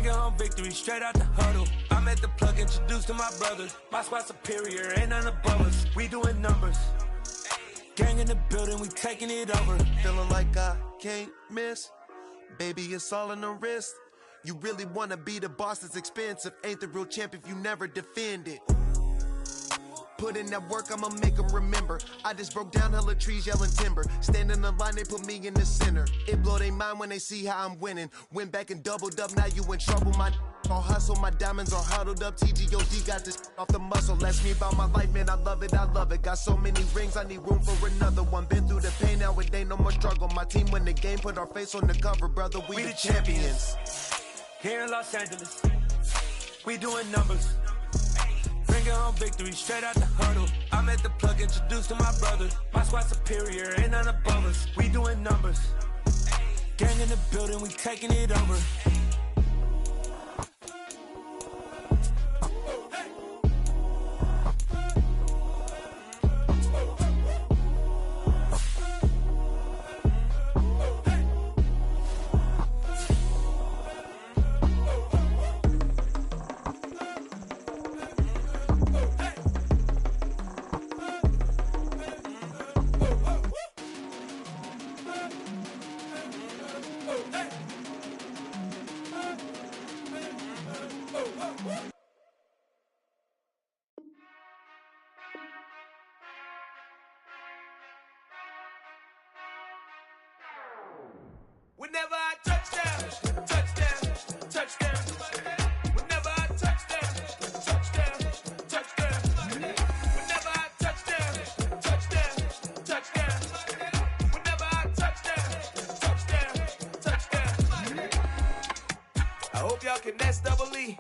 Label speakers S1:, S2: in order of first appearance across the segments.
S1: Bringing home victory straight out the huddle. I'm at the plug, introduced to my brothers. My squad superior, ain't none above us. We doing numbers. Gang in the building, we taking it over.
S2: Feeling like I can't miss. Baby, it's all in the wrist. You really wanna be the boss, it's expensive. Ain't the real champ if you never defend it. Put in that work, I'ma make them remember. I just broke down hella trees, yelling timber. Stand in the line, they put me in the center. It blow they mind when they see how I'm winning. Went back and doubled up, now you in trouble. My all hustle, my diamonds are huddled up. TGOD got this off the muscle. Ask me about my life, man, I love it, I love it. Got so many rings, I need room for another one. Been through the pain, now it ain't no more struggle. My team win the game, put our face on the cover, brother. We the champions.
S1: Here in Los Angeles, we doing numbers. Bringing home victory straight out the huddle. I'm at the plug, introduced to my brothers. My squad superior, ain't none above us. We doing numbers. Gang in the building, we taking it over.
S3: Whenever I touchdown, touchdown, touchdown. Whenever I touchdown, touchdown, touchdown. Whenever I touchdown, touchdown, touchdown. Whenever I touchdown, touchdown, touchdown. I hope y'all can nest double E,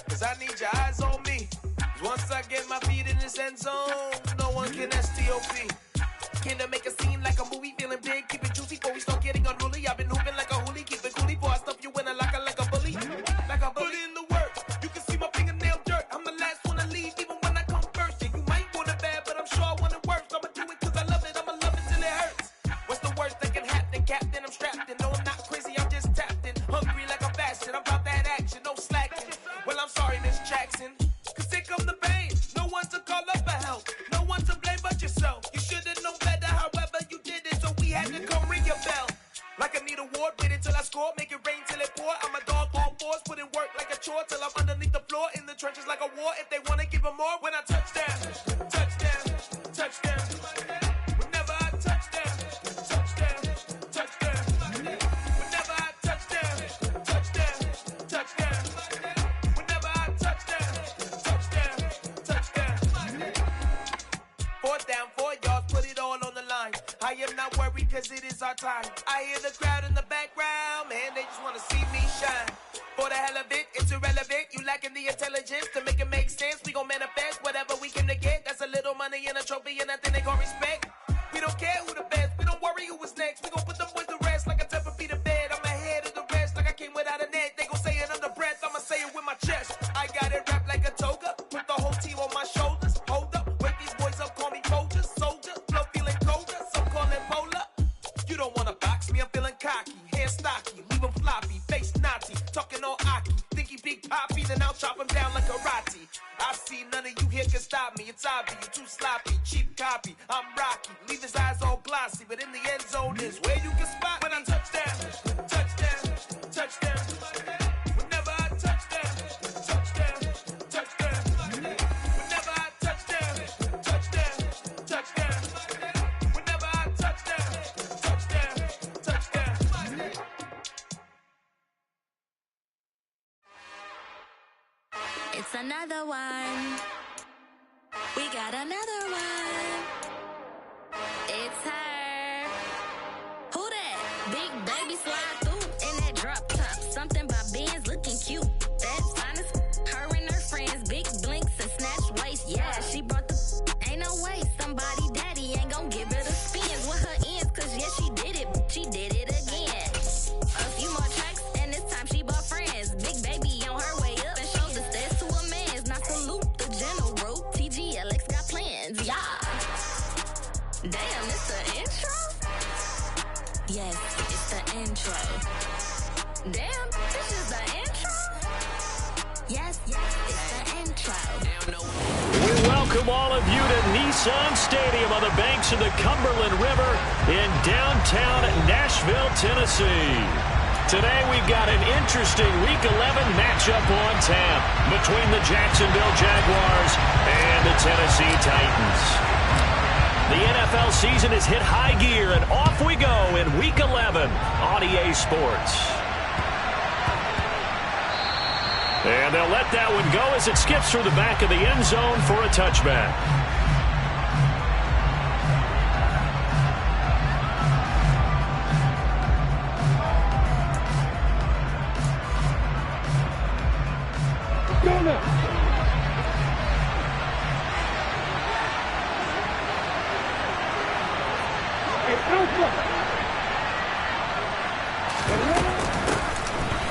S3: cause I need your eyes on me. Once I get my feet in this end zone, no one can STOP. Can I make a scene like a movie, feeling big, keep it juicy before we start getting unruly. I've been hooping like a hoolie, keep it coolie before I stuff you in a locker like a bully. Like a bully. Put in the work, you can see my fingernail dirt. I'm the last one to leave, even when I come first. Yeah, you might want it bad, but I'm sure I want it worse. I'ma do it cause I love it, I'ma love it till it hurts. What's the worst that can happen, Captain? I'm strapped in, no I'm not crazy, I'm just tapped in. Hungry like I'm fasting, I'm about that action, no slacking. Well, I'm sorry, Miss Jackson, cause here come the pain. No one to call up for help, no one to blame but yourself. You should've known better, however you did it, so we had to come ring your bell. Like I need a ward, wait until I score, make it rain till it pour. I'm a dog on fours, put in work like a chore till I'm underneath the floor, in the trenches like a war. If they wanna give them more, when I touchdown, touchdown, touchdown. Whenever I touchdown, touchdown, touchdown. Whenever I touchdown, touchdown, touchdown. Whenever I touchdown, touchdown, touchdown. Fourth down, 4 yards, put it all on the line. I am not worried cause it is our time. I hear the crowd in the background, man, they just wanna see me shine. For the hell of it, it's irrelevant. You lacking the intelligence to make it make sense. We gon' manifest whatever we came to get. That's a little money and a trophy and nothing they gon' respect. We don't care who the best, we don't worry who was next. We gon' put them boys to rest like a 10 feet of bed. I'm ahead of the rest like I came without a net. They gon' say it under breath, I'ma say it with my chest. I got it wrapped like a toga, put the whole team on my shoulders. Hold up, wake these boys up, call me Folger, soldier. Flow feeling colder, some call it polar. You don't wanna box me, I'm feeling cocky. Hair stocky, leave him floppy, face naughty. Talking all aki, think he big poppy, then I'll chop him down like karate. I see none of you here can stop me. It's obvious, you too sloppy, cheap copy. I'm Rocky, leave his eyes all glossy, but in the end zone is where you can spot when I touchdown, touchdown, touchdown. Whenever I touchdown, touchdown, touchdown. Whenever I touchdown, touchdown, touchdown. Whenever I touchdown, touchdown, touchdown.
S4: It's another one. We got another one. It's her. Who that? Big baby slide through in that drop top. Something by Benz looking cute. That's honest. Her and her friends, big blinks and snatch waist. Yeah, she brought the. Ain't no way somebody daddy ain't gon' give her the spins with her ends. Cause yeah, she did it. She did it again. A few more tracks and this time she bought friends. Big baby on her way up and showed the stairs to a man's. Now salute the general. TGLX got plans. Yeah. Damn, it's the intro? Yes, it's the intro.
S5: welcome all of you to Nissan Stadium on the banks of the Cumberland River in downtown Nashville, Tennessee. Today we've got an interesting Week 11 matchup on tap between the Jacksonville Jaguars and the Tennessee Titans. The NFL season has hit high gear, and off we go in Week 11 on EA Sports. And they'll let that one go as it skips through the back of the end zone for a touchback.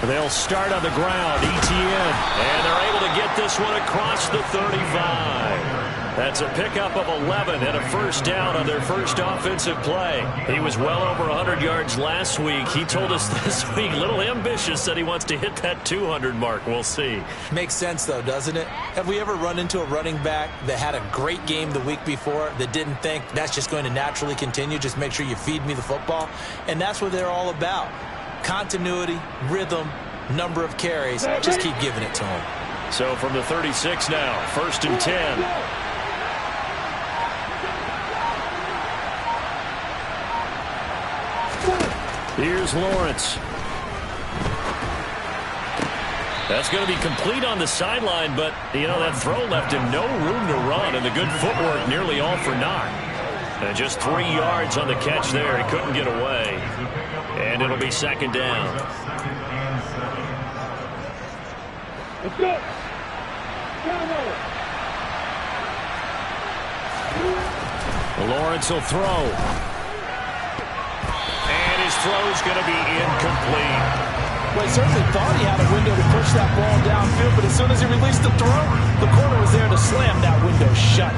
S5: They'll start on the ground, Etienne, and they're able to get this one across the 35. That's a pickup of 11 and a first down on their first offensive play. He was well over 100 yards last week. He told us this week, a little ambitious, that he wants to hit that 200 mark. We'll see.
S6: Makes sense, though, doesn't it? Have we ever run into a running back that had a great game the week before that didn't think that's just going to naturally continue? Just make sure you feed me the football. And that's what they're all about. Continuity, rhythm, number of carries. Just keep giving it to him.
S5: So from the 36 now, 1st and 10. Here's Lawrence. That's going to be complete on the sideline, but, you know, that throw left him no room to run, and the good footwork nearly all for naught. And just 3 yards on the catch there. He couldn't get away. And it'll be 2nd down.
S3: Let's go.
S5: Lawrence will throw. And his throw's going to be incomplete.
S6: Well, he certainly thought he had a window to push that ball downfield, but as soon as he released the throw, the corner was there to slam that window shut.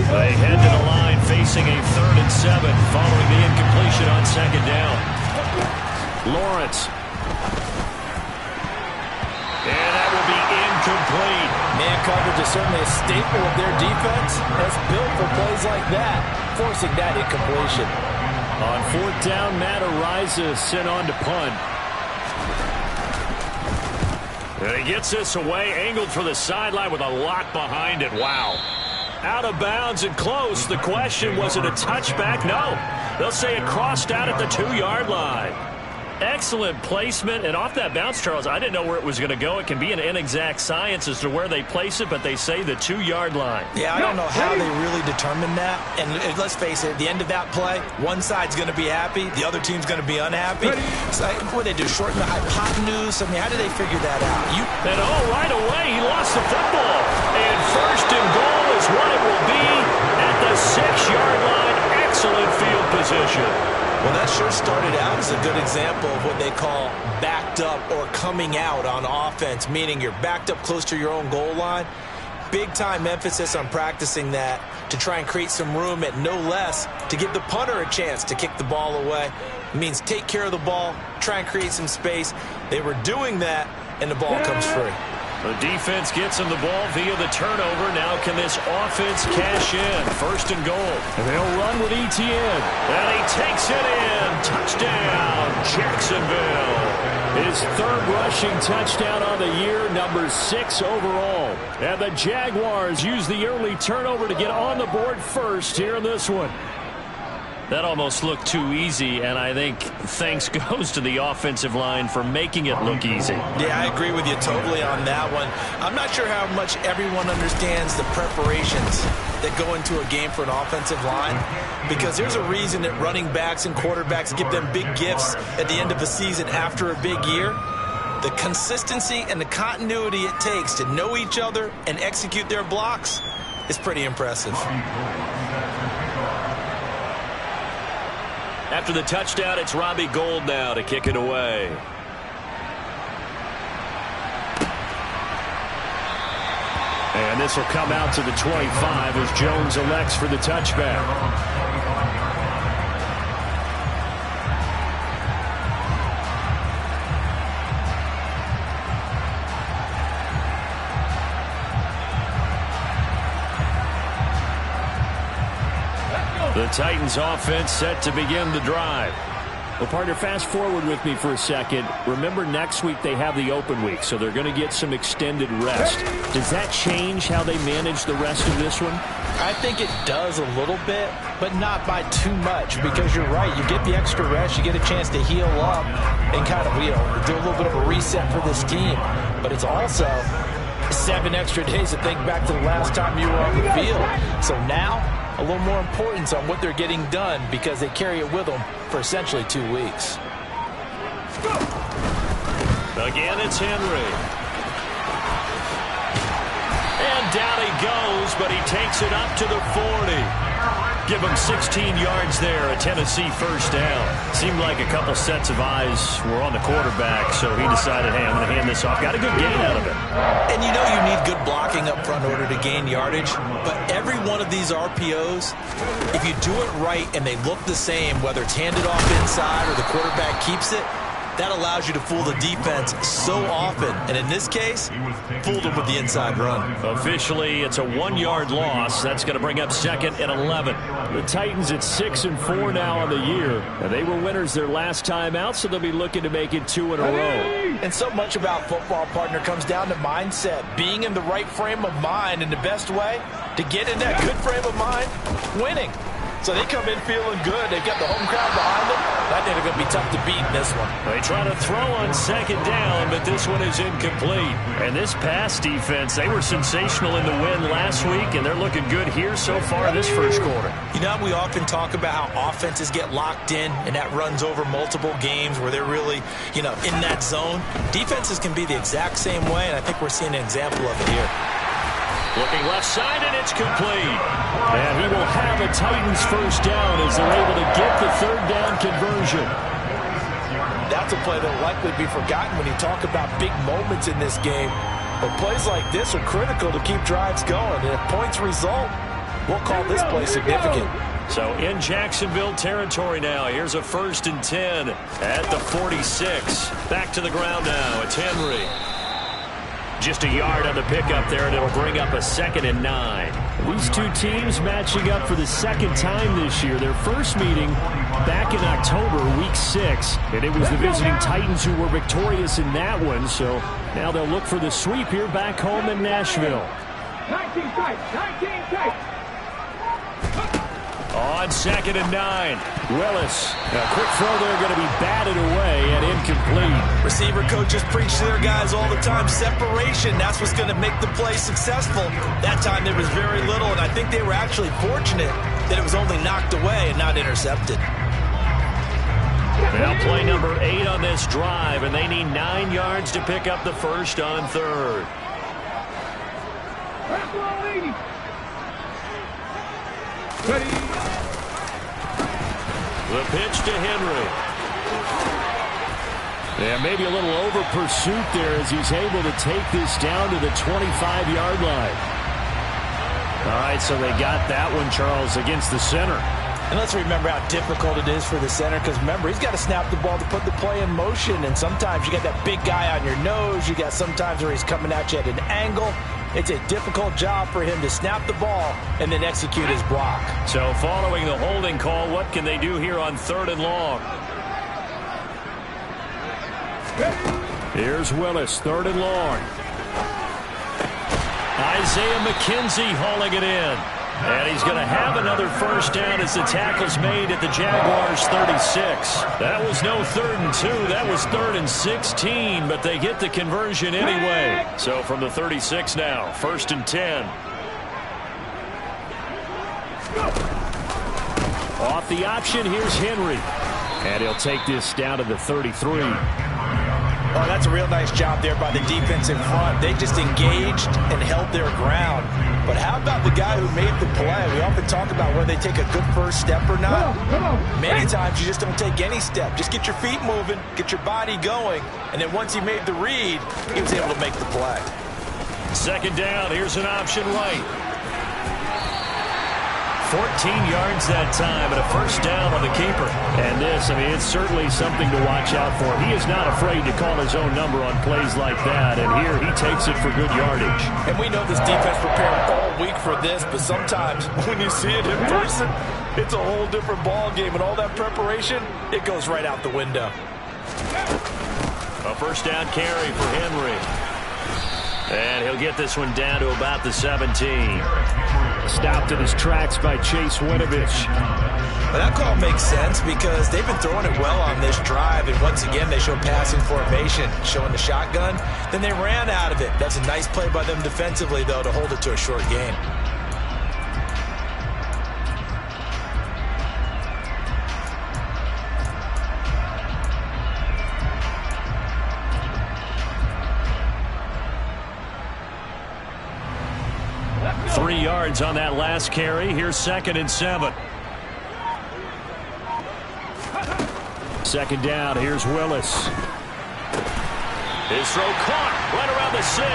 S5: They head to the line facing a 3rd and 7 following the incompletion on 2nd down. Lawrence. And that will be incomplete.
S6: Man coverage is certainly a staple of their defense. That's built for plays like that, forcing that incompletion.
S5: On 4th down, Matt Araiza sent on to punt. And he gets this away, angled for the sideline with a lot behind it. Wow. Out of bounds and close. The question, was it a touchback? No. They'll say it crossed out at the 2-yard line. Excellent placement, and off that bounce, Charles, I didn't know where it was going to go. It can be an inexact science as to where they place it, but they say the 2-yard line.
S6: Yeah, I don't know how they really determined that. And let's face it, at the end of that play, one side's going to be happy, the other team's going to be unhappy. So, what did they do, shorten the hypotenuse? I mean, how did they figure that out?
S5: And right away, he lost the football. And 1st and goal is what it will be at the 6-yard line. Excellent field position.
S6: Well, that sure started out as a good example of what they call backed up or coming out on offense, meaning you're backed up close to your own goal line. Big-time emphasis on practicing that to try and create some room at no less to give the punter a chance to kick the ball away. It means take care of the ball, try and create some space. They were doing that, and the ball comes free.
S5: The defense gets him the ball via the turnover. Now can this offense cash in? 1st and goal. And they'll run with Etienne. And he takes it in. Touchdown, Jacksonville. His 3rd rushing touchdown on the year, number 6 overall. And the Jaguars use the early turnover to get on the board first here in this one. That almost looked too easy, and I think thanks goes to the offensive line for making it look easy.
S6: Yeah, I agree with you totally on that one. I'm not sure how much everyone understands the preparations that go into a game for an offensive line, because there's a reason that running backs and quarterbacks give them big gifts at the end of the season after a big year. The consistency and the continuity it takes to know each other and execute their blocks is pretty impressive.
S5: After the touchdown, it's Robbie Gould now to kick it away. And this will come out to the 25 as Jones elects for the touchback. The Titans offense set to begin the drive.
S7: Well, partner, fast forward with me for a second. Remember, next week they have the open week, so they're going to get some extended rest. Does that change how they manage the rest of this one?
S6: I think it does a little bit, but not by too much, because you're right. You get the extra rest. You get a chance to heal up and kind of, do a little bit of a reset for this team. But it's also 7 extra days to think back to the last time you were on the field. So now, a little more importance on what they're getting done because they carry it with them for essentially 2 weeks.
S5: Again, it's Henry. And down he goes, but he takes it up to the 40. Give him 16 yards there, a Tennessee first down. Seemed like a couple sets of eyes were on the quarterback, so he decided, hey, I'm going to hand this off. Got a good gain out of it.
S6: And you know you need good blocking up front in order to gain yardage, but every one of these RPOs, if you do it right and they look the same, whether it's handed off inside or the quarterback keeps it, that allows you to fool the defense so often. And in this case, fooled them with the inside run.
S5: Officially, it's a 1-yard loss. That's going to bring up 2nd and 11.
S7: The Titans at 6-4 now on the year. They were winners their last time out, so they'll be looking to make it 2 in a row.
S6: And so much about football, partner, comes down to mindset. Being in the right frame of mind, and the best way to get in that good frame of mind, winning. So they come in feeling good. They've got the home crowd behind them. I think they're going to be tough to beat in this one.
S5: They try to throw on 2nd down, but this one is incomplete. And this pass defense, they were sensational in the win last week, and they're looking good here so far this first quarter.
S6: You know, we often talk about how offenses get locked in, and that runs over multiple games where they're really, in that zone. Defenses can be the exact same way, and I think we're seeing an example of it here.
S5: Looking left side, and it's complete. And he will have a Titans first down as they're able to get the 3rd down conversion.
S6: That's a play that will likely be forgotten when you talk about big moments in this game. But plays like this are critical to keep drives going. And if points result, we'll call this play significant.
S5: So in Jacksonville territory now. Here's a 1st and 10 at the 46. Back to the ground now. It's Henry. Just a yard on the pickup there, and it'll bring up a 2nd and 9.
S7: These two teams matching up for the 2nd time this year. Their first meeting back in October, week 6. And it was the visiting Titans who were victorious in that one. So now they'll look for the sweep here back home in Nashville.
S3: 19 tight, 19 tight.
S5: On 2nd and 9.
S7: Willis. A quick throw there, going to be batted away and incomplete.
S6: Receiver coaches preach to their guys all the time. Separation, that's what's going to make the play successful. That time there was very little, and I think they were actually fortunate that it was only knocked away and not intercepted.
S5: Now play number 8 on this drive, and they need 9 yards to pick up the first on 3rd. The pitch to Henry.
S7: Yeah, maybe a little over pursuit there as he's able to take this down to the 25-yard line. All right, so they got that one, Charles, against the center.
S6: And let's remember how difficult it is for the center, because remember, he's got to snap the ball to put the play in motion, and sometimes you got that big guy on your nose. You got sometimes where he's coming at you at an angle. It's a difficult job for him to snap the ball and then execute his block.
S5: So following the holding call, what can they do here on 3rd and long?
S7: Here's Willis, 3rd and long.
S5: Isaiah McKenzie hauling it in. And he's going to have another first down as the tackle's made at the Jaguars' 36. That was no 3rd and 2. That was 3rd and 16, but they get the conversion anyway. So from the 36 now, 1st and 10.
S7: Off the option, here's Henry. And he'll take this down to the 33.
S6: Oh, that's a real nice job there by the defense in front. They just engaged and held their ground. But how about the guy who made the play? We often talk about whether they take a good first step or not. Many times you just don't take any step. Just get your feet moving, get your body going, and then once he made the read, he was able to make the play.
S5: 2nd down, here's an option right. 14 yards that time and a first down on the keeper.
S7: And this, it's certainly something to watch out for. He is not afraid to call his own number on plays like that, and here he takes it for good yardage.
S6: And we know this defense prepared all week for this, but sometimes when you see it in person, it's a whole different ball game, and all that preparation, it goes right out the window.
S5: A first down carry for Henry. And he'll get this one down to about the 17.
S7: Stopped in his tracks by Chase Winovich.
S6: Well, that call makes sense because they've been throwing it well on this drive, and once again they show passing formation, showing the shotgun. Then they ran out of it. That's a nice play by them defensively, though, to hold it to a short gain.
S5: On that last carry. Here's 2nd and 7. Second down. Here's Willis. His throw caught right around the 6.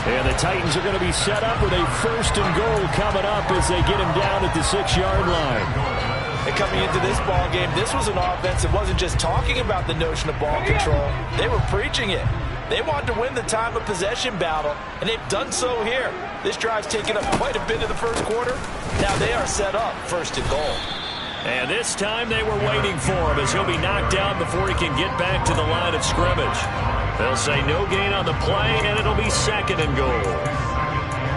S5: And the Titans are going to be set up with a 1st and goal coming up as they get him down at the 6-yard line.
S6: And coming into this ball game, this was an offense that wasn't just talking about the notion of ball control. They were preaching it. They wanted to win the time of possession battle, and they've done so here. This drive's taken up quite a bit in the first quarter. Now they are set up 1st and goal.
S5: And this time they were waiting for him as he'll be knocked down before he can get back to the line of scrimmage. They'll say no gain on the play, and it'll be 2nd and goal.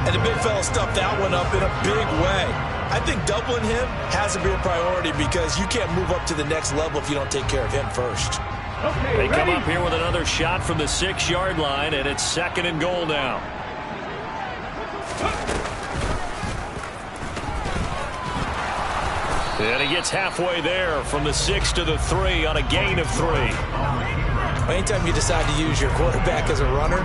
S6: And the big fella stuffed that one up in a big way. I think doubling him has to be a priority because you can't move up to the next level if you don't take care of him first.
S5: Okay, they come up here with another shot from the 6-yard line, and it's 2nd and goal now. And he gets halfway there from the 6 to the 3 on a gain of 3.
S6: Anytime you decide to use your quarterback as a runner,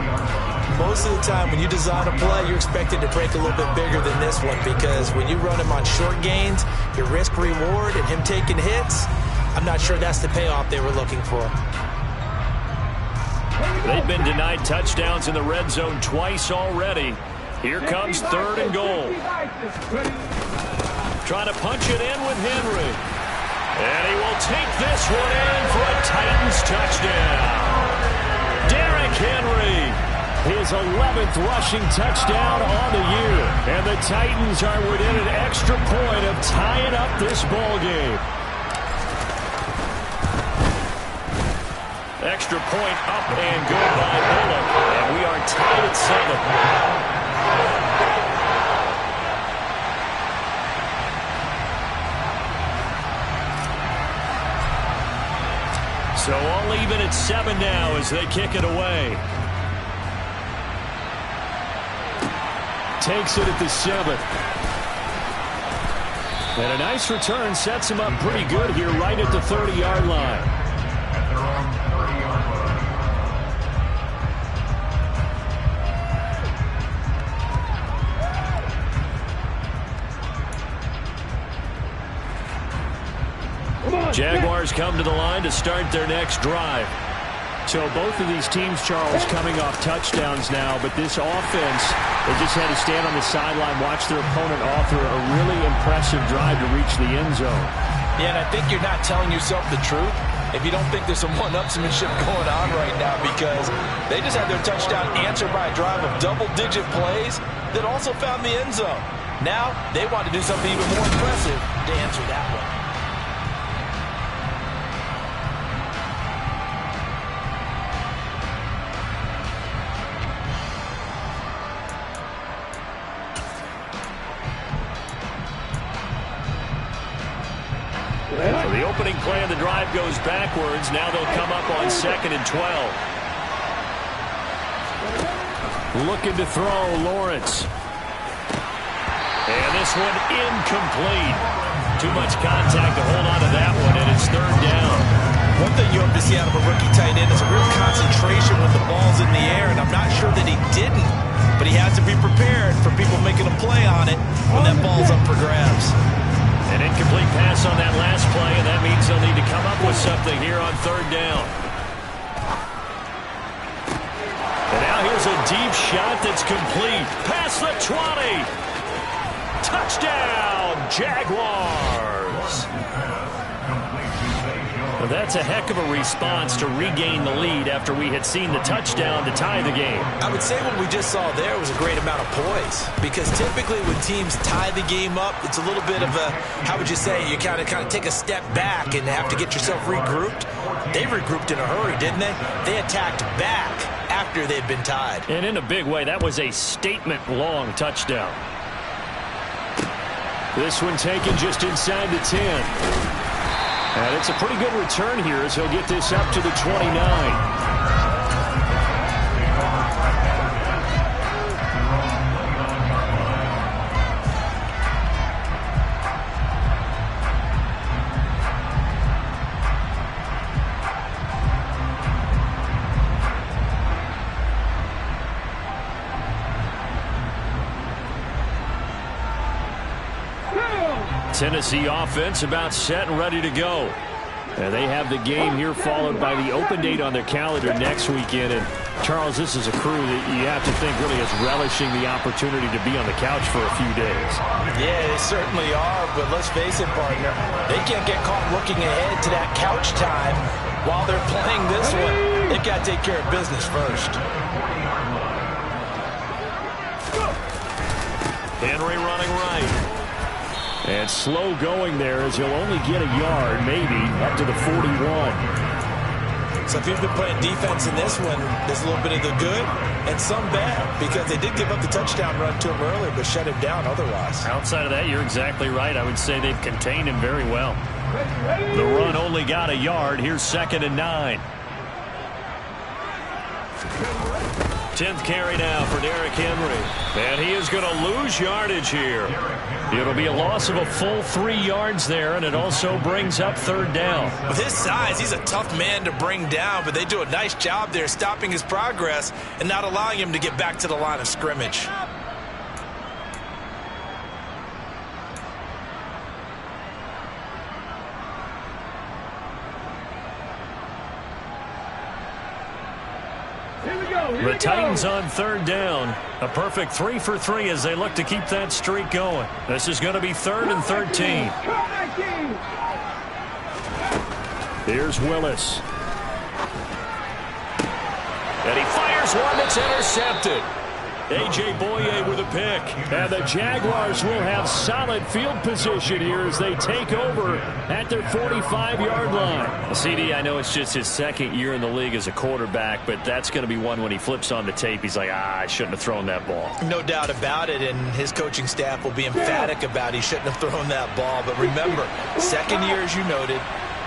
S6: most of the time when you design a play, you're expected to break a little bit bigger than this one because when you run him on short gains, your risk-reward and him taking hits, I'm not sure that's the payoff they were looking for.
S5: They've been denied touchdowns in the red zone twice already. Here comes 3rd and goal. Trying to punch it in with Henry. And he will take this one in for a Titans touchdown. Derrick Henry, his 11th rushing touchdown on the year. And the Titans are within an extra point of tying up this ball game. Extra point up and good by Bullock. And we are tied at 7. So all even at 7 now as they kick it away.
S7: Takes it at the 7. And a nice return sets him up pretty good here right at the 30-yard line.
S5: Jaguars come to the line to start their next drive.
S7: So both of these teams, Charles, coming off touchdowns now, but this offense, they just had to stand on the sideline, watch their opponent author a really impressive drive to reach the end zone.
S6: Yeah, and I think you're not telling yourself the truth if you don't think there's some one-upsmanship going on right now because they just had their touchdown answered by a drive of double-digit plays that also found the end zone. Now they want to do something even more impressive to answer that one.
S5: So the opening play of the drive goes backwards. Now they'll come up on 2nd and 12.
S7: Looking to throw, Lawrence.
S5: And this one incomplete. Too much contact to hold on to that one, and it's 3rd down.
S6: One thing you hope to see out of a rookie tight end is a real concentration when the ball's in the air, and I'm not sure that he didn't. But he has to be prepared for people making a play on it when that ball's up for grabs.
S5: An incomplete pass on that last play, and that means they'll need to come up with something here on 3rd down. And now here's a deep shot that's complete. Past the 20. Touchdown, Jaguars. Well, that's a heck of a response to regain the lead after we had seen the touchdown to tie the game.
S6: I would say what we just saw there was a great amount of poise, because typically when teams tie the game up, it's a little bit of a, how would you say, you kind of take a step back and have to get yourself regrouped. They regrouped in a hurry, didn't they? They attacked back after they'd been tied.
S5: And in a big way, that was a statement-long touchdown. This one taken just inside the 10. And it's a pretty good return here as he'll get this up to the 29. Tennessee offense about set and ready to go. And they have the game here followed by the open date on their calendar next weekend. And Charles, this is a crew that you have to think really is relishing the opportunity to be on the couch for a few days.
S6: Yeah, they certainly are, but let's face it, partner, they can't get caught looking ahead to that couch time while they're playing this one. They've got to take care of business first.
S5: Henry running right. And slow going there as he'll only get a yard, maybe, up to the 41.
S6: So if you've been playing defense in this one, there's a little bit of the good and some bad, because they did give up the touchdown run to him earlier, but shut him down otherwise.
S5: Outside of that, you're exactly right. I would say they've contained him very well. The run only got a yard. Here's 2nd and 9. 10th carry now for Derrick Henry. And he is going to lose yardage here. It'll be a loss of a full 3 yards there, and it also brings up 3rd down.
S6: With his size, he's a tough man to bring down, but they do a nice job there stopping his progress and not allowing him to get back to the line of scrimmage.
S5: The Titans on 3rd down. A perfect 3 for 3 as they look to keep that streak going. This is going to be 3rd and 13. Here's Willis. And he fires one that's intercepted. A.J. Boye with a pick. And the Jaguars will have solid field position here as they take over at their 45-yard line. Well, CD, I know it's just his 2nd year in the league as a quarterback, but that's going to be one when he flips on the tape, he's like, I shouldn't have thrown that ball.
S6: No doubt about it, and his coaching staff will be emphatic about he shouldn't have thrown that ball. But remember, 2nd year, as you noted,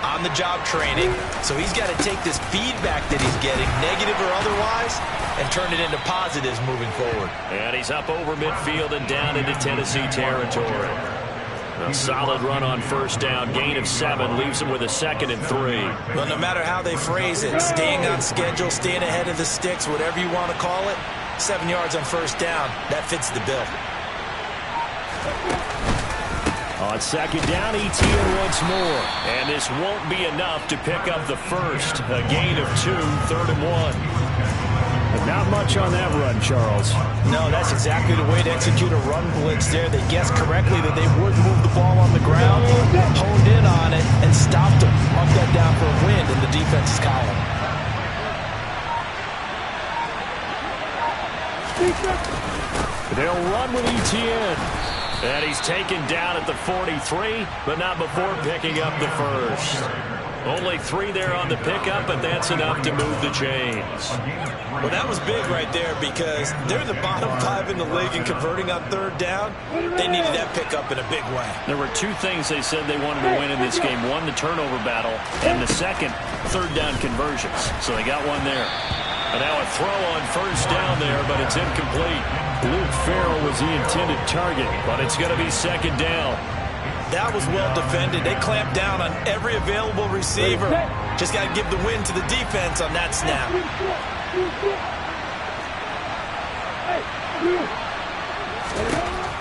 S6: on-the-job training, so he's got to take this feedback that he's getting, negative or otherwise, and turn it into positives moving forward.
S5: And he's up over midfield and down into Tennessee territory. A solid run on 1st down, gain of 7, leaves him with a 2nd and 3.
S6: Well, no matter how they phrase it, staying on schedule, staying ahead of the sticks, whatever you want to call it, 7 yards on 1st down, that fits the bill.
S5: On 2nd down, ETN once more. And this won't be enough to pick up the first. A gain of 2, 3rd and 1. But not much on that run, Charles.
S6: No, that's exactly the way to execute a run blitz there. They guessed correctly that they would move the ball on the ground, honed in on it, and stopped them. Mark that down for a win in the defense's column.
S5: They'll run with ETN. And he's taken down at the 43, but not before picking up the first. Only 3 there on the pickup, but that's enough to move the chains.
S6: Well, that was big right there because they're the bottom 5 in the league in converting on 3rd down. They needed that pickup in a big way.
S5: There were 2 things they said they wanted to win in this game. 1, the turnover battle, and the 2nd, 3rd down conversions. So they got one there. And now a throw on 1st down there, but it's incomplete. Luke Farrell was the intended target, but it's going to be 2nd down.
S6: That was well defended. They clamped down on every available receiver. Just got to give the win to the defense on that snap.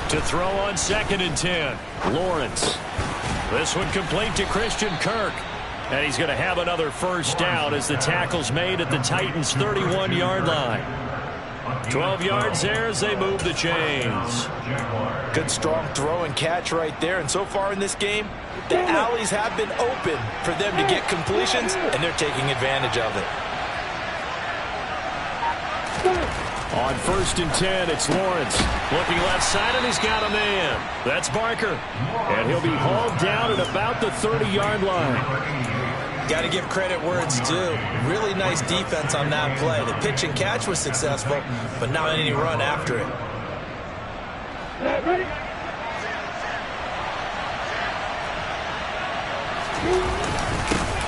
S5: To throw on 2nd and 10. Lawrence. This one complete to Christian Kirk. And he's going to have another 1st down as the tackle's made at the Titans' 31-yard line. 12 yards there as they move the chains.
S6: Good, strong throw and catch right there. And so far in this game, the alleys have been open for them to get completions, and they're taking advantage of it.
S7: On 1st and 10, it's Lawrence.
S5: Looking left side, and he's got a man. That's Barker.
S7: And he'll be hauled down at about the 30-yard line.
S6: Got to give credit where it's due. Really nice defense on that play. The pitch and catch was successful, but not any run after it.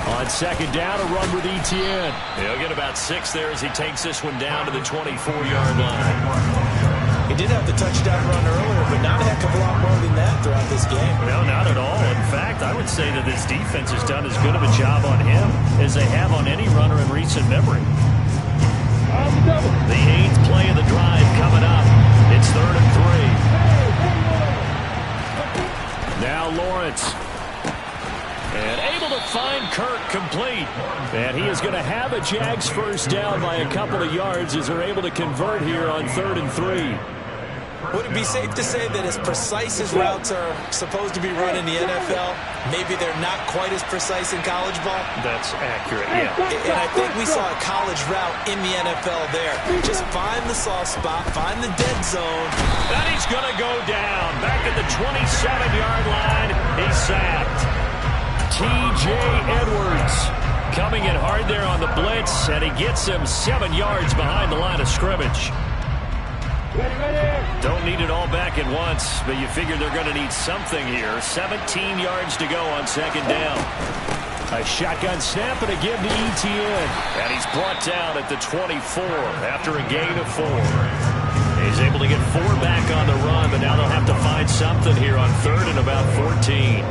S7: On 2nd down, a run with Etienne.
S5: He'll get about 6 there as he takes this one down to the 24-yard line.
S6: He did have the touchdown run earlier, but not a heck of a lot more than that throughout this game.
S5: No, not at all. In fact, I would say that this defense has done as good of a job on him as they have on any runner in recent memory. The 8th play of the drive coming up. It's 3rd and 3.
S7: Now Lawrence.
S5: And able to find Kirk complete.
S7: And he is going to have a Jags first down by a couple of yards as they're able to convert here on 3rd and 3.
S6: Would it be safe to say that as precise as routes are supposed to be run in the NFL, maybe they're not quite as precise in college ball?
S5: That's accurate, yeah.
S6: And I think we saw a college route in the NFL there. Just find the soft spot, find the dead zone.
S5: And he's going to go down. Back at the 27-yard line, he's sacked.
S7: T.J. Edwards coming in hard there on the blitz, and he gets him 7 yards behind the line of scrimmage.
S5: Don't need it all back at once, but you figure they're going to need something here. 17 yards to go on 2nd down.
S7: A shotgun snap and a give to Etienne.
S5: And he's brought down at the 24 after a gain of 4. He's able to get 4 back on the run, but now they'll have to find something here on 3rd and about 14.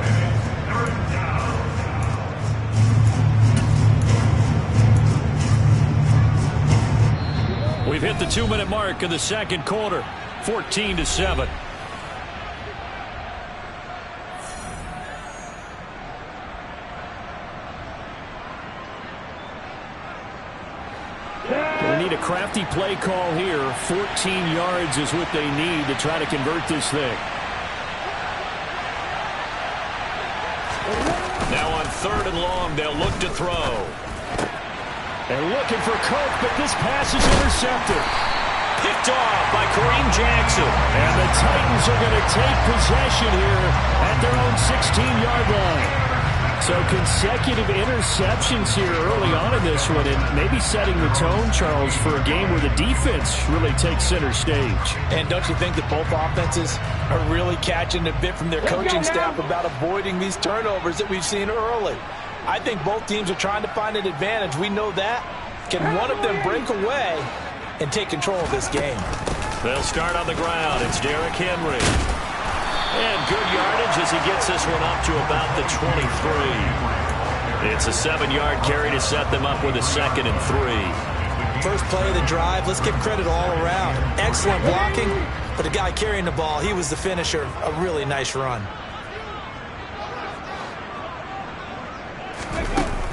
S5: We've hit the 2-minute mark of the 2nd quarter, 14-7.
S7: They need a crafty play call here. 14 yards is what they need to try to convert this thing.
S5: Now on 3rd and long, they'll look to throw.
S7: And looking for Cook, but this pass is intercepted.
S5: Picked off by Kareem Jackson.
S7: And the Titans are going to take possession here at their own 16-yard line. So consecutive interceptions here early on in this one, and maybe setting the tone, Charles, for a game where the defense really takes center stage.
S6: And don't you think that both offenses are really catching a bit from their coaching staff about avoiding these turnovers that we've seen early? I think both teams are trying to find an advantage. We know that. Can one of them break away and take control of this game?
S5: They'll start on the ground. It's Derrick Henry. And good yardage as he gets this one up to about the 23. It's a 7-yard carry to set them up with a 2nd and 3.
S6: First play of the drive. Let's give credit all around. Excellent blocking, but the guy carrying the ball, he was the finisher. A really nice run.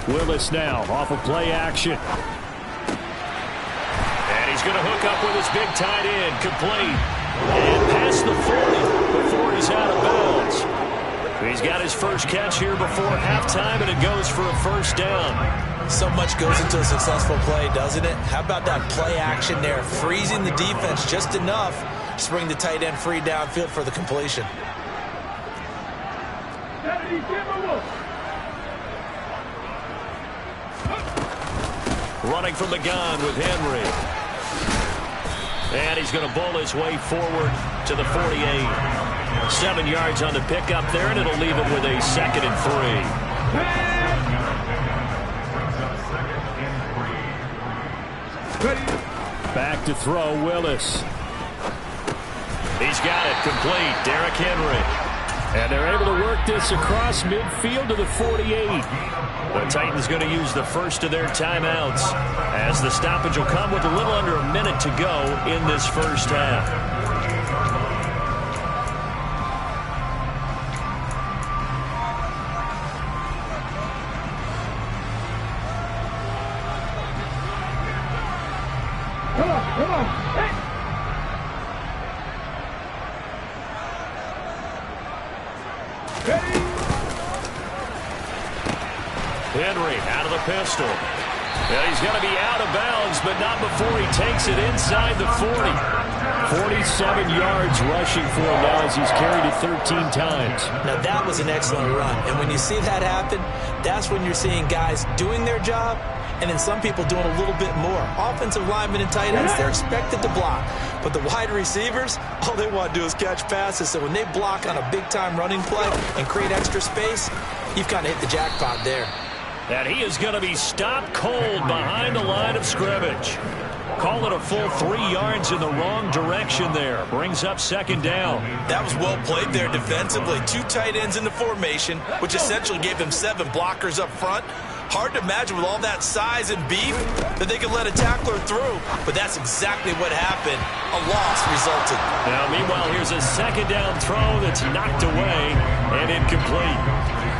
S7: Willis now off of play action.
S5: And he's going to hook up with his big tight end, complete. And past the 40 before he's out of bounds. He's got his first catch here before halftime, and it goes for a first down.
S6: So much goes into a successful play, doesn't it? How about that play action there? Freezing the defense just enough to bring the tight end free downfield for the completion.
S5: Running from the gun with Henry. And he's going to bowl his way forward to the 48. 7 yards on the pickup there, and it'll leave it with a 2nd and 3.
S7: Back to throw, Willis.
S5: He's got it complete. Derrick Henry.
S7: And they're able to work this across midfield to the 48.
S5: The Titans going to use the first of their timeouts as the stoppage will come with a little under a minute to go in this first half.
S3: Come on. Hey.
S5: Henry out of the pistol. And he's going to be out of bounds, but not before he takes it inside the 40. 47 yards rushing for him now as he's carried it 13 times.
S6: Now that was an excellent run. And when you see that happen, that's when you're seeing guys doing their job and then some people doing a little bit more. Offensive linemen and tight ends, they're expected to block. But the wide receivers, all they want to do is catch passes. So when they block on a big-time running play and create extra space, you've kind of hit the jackpot there.
S5: And he is going to be stopped cold behind the line of scrimmage. Call it a full 3 yards in the wrong direction there. Brings up second down.
S6: That was well played there defensively. 2 tight ends in the formation, which essentially gave them 7 blockers up front. Hard to imagine with all that size and beef that they could let a tackler through. But that's exactly what happened. A loss resulted.
S5: Now, meanwhile, here's a second down throw that's knocked away and incomplete.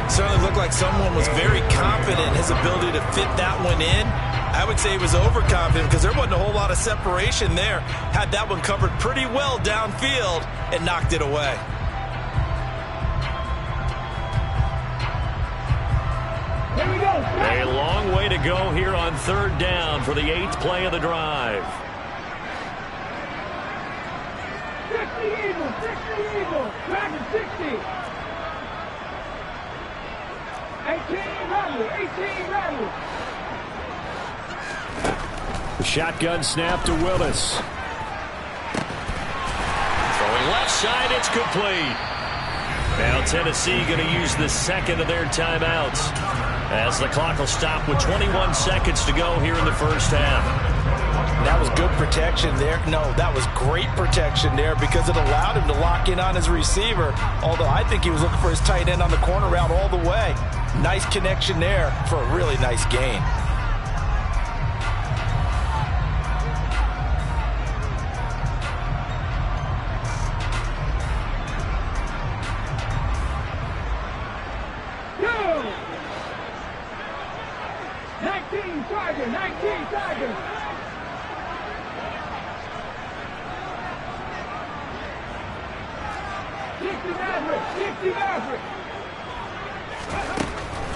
S6: Certainly looked like someone was very confident in his ability to fit that one in. I would say he was overconfident because there wasn't a whole lot of separation there. Had that one covered pretty well downfield and knocked it away.
S3: Here we go.
S5: A long way to go here on third down for the 8th play of the drive.
S3: 60 Eagles, 60 Eagles, Dragon 60. 18 Rebels, 18 Rebels.
S7: The shotgun snap to Willis.
S5: Throwing left side, it's complete. Now Tennessee going to use the second of their timeouts as the clock will stop with 21 seconds to go here in the first half.
S6: That was good protection there. No, that was great protection there because it allowed him to lock in on his receiver, although I think he was looking for his tight end on the corner route all the way. Nice connection there for a really nice gain.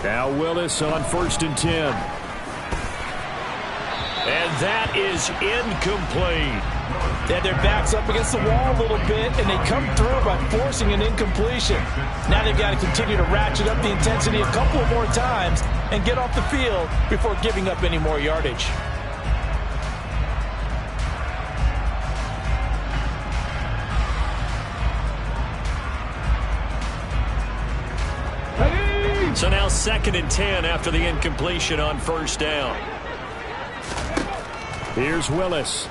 S7: Now Willis on 1st and 10.
S5: And that is incomplete.
S6: They had their backs up against the wall a little bit, and they come through by forcing an incompletion. Now they've got to continue to ratchet up the intensity a couple of more times and get off the field before giving up any more yardage.
S5: So now 2nd and 10 after the incompletion on first down.
S7: Here's Willis.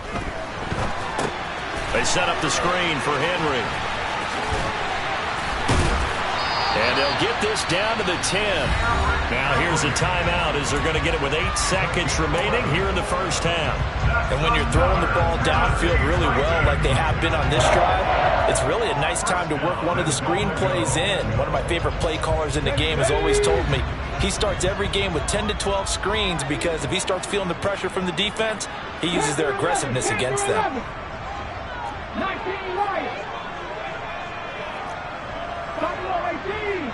S5: They set up the screen for Henry. And they'll get this down to the 10. Now here's a timeout as they're going to get it with 8 seconds remaining here in the first half.
S6: And when you're throwing the ball downfield really well like they have been on this drive, it's really a nice time to work one of the screen plays in. One of my favorite play callers in the game has always told me he starts every game with 10 to 12 screens because if he starts feeling the pressure from the defense, he uses their aggressiveness against them.
S3: 19 right. Buffalo 18.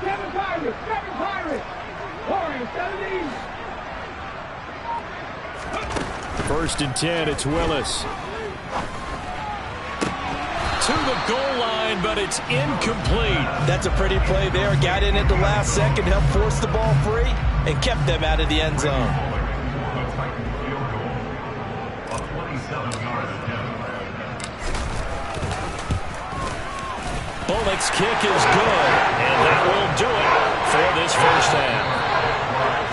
S3: Seven Pirates. Warriors 17.
S7: 1st and 10, it's Willis.
S5: To the goal line, but it's incomplete.
S6: That's a pretty play there. Got in at the last second, helped force the ball free, and kept them out of the end zone.
S5: Bullock's kick is good, and that will do it for this first half.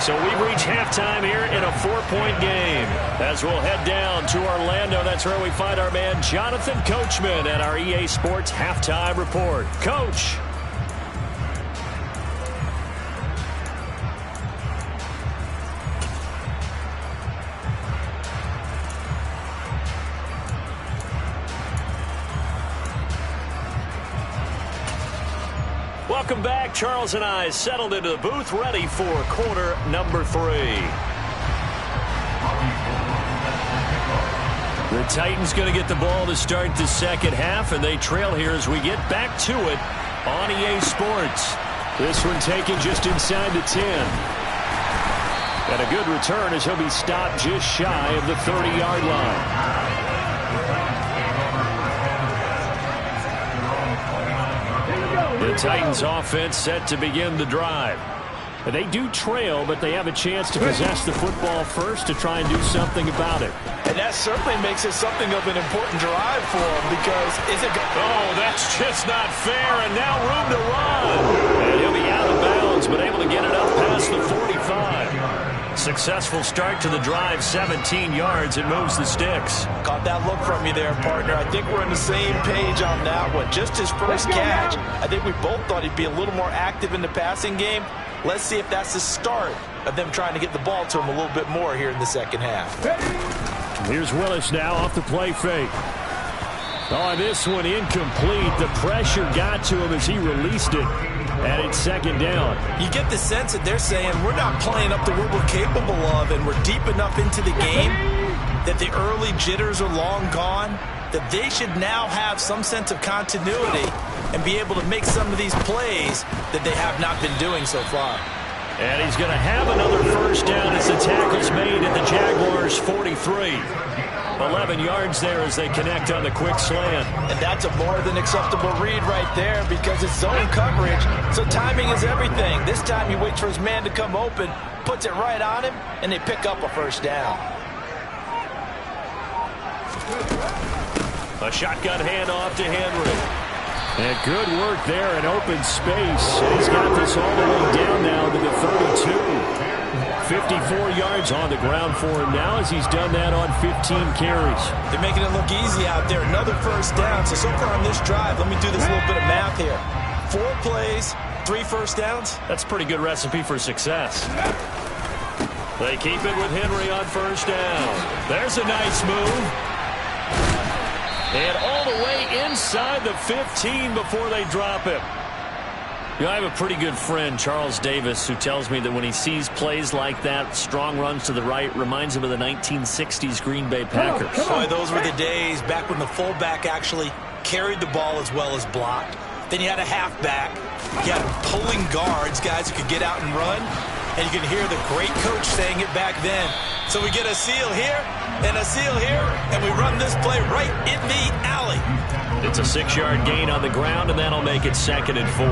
S5: So we reach halftime here in a 4-point game. As we'll head down to Orlando, that's where we find our man Jonathan Coachman at our EA Sports Halftime Report. Coach. Welcome back. Charles and I settled into the booth, ready for quarter number 3. Titans going to get the ball to start the second half, and they trail here as we get back to it on EA Sports. This one taken just inside the 10. And a good return as he'll be stopped just shy of the 30-yard line. The Titans offense set to begin the drive. They do trail, but they have a chance to possess the football first to try and do something about it.
S6: And that certainly makes it something of an important drive for them because
S5: oh, that's just not fair, and now room to run. And he'll be out of bounds, but able to get it up past the 45. Successful start to the drive, 17 yards. It moves the sticks.
S6: Caught that look from you there, partner. I think we're on the same page on that one. Just his first catch. I think we both thought he'd be a little more active in the passing game. Let's see if that's the start of them trying to get the ball to him a little bit more here in the second half.
S7: Here's Willis now off the play fake. Oh, this one incomplete. The pressure got to him as he released it. And it's second down.
S6: You get the sense that they're saying we're not playing up to what we're capable of, and we're deep enough into the game that the early jitters are long gone, that they should now have some sense of continuity and be able to make some of these plays that they have not been doing so far.
S5: And he's going to have another first down as the tackle's made at the Jaguars' 43. 11 yards there as they connect on the quick slant.
S6: And that's a more than acceptable read right there because it's zone coverage, so timing is everything. This time he waits for his man to come open, puts it right on him, and they pick up a first down.
S5: A shotgun handoff to Henry.
S7: And good work there in open space. And he's got this all the way down now to the 32. 54 yards on the ground for him now as he's done that on 15 carries.
S6: They're making it look easy out there. Another first down. So far on this drive, let me do this little bit of math here. 4 plays, 3 first downs.
S5: That's a pretty good recipe for success. They keep it with Henry on first down. There's a nice move. And all the way inside the 15 before they drop him. You know, I have a pretty good friend, Charles Davis, who tells me that when he sees plays like that, strong runs to the right, reminds him of the 1960s Green Bay Packers.
S6: Boy, those were the days back when the fullback actually carried the ball as well as blocked. Then you had a halfback. You had pulling guards, guys who could get out and run. And you can hear the great coach saying it back then. So we get a seal here and a seal here, and we run this play right in the alley.
S5: It's a 6-yard gain on the ground, and that'll make it 2nd and 4.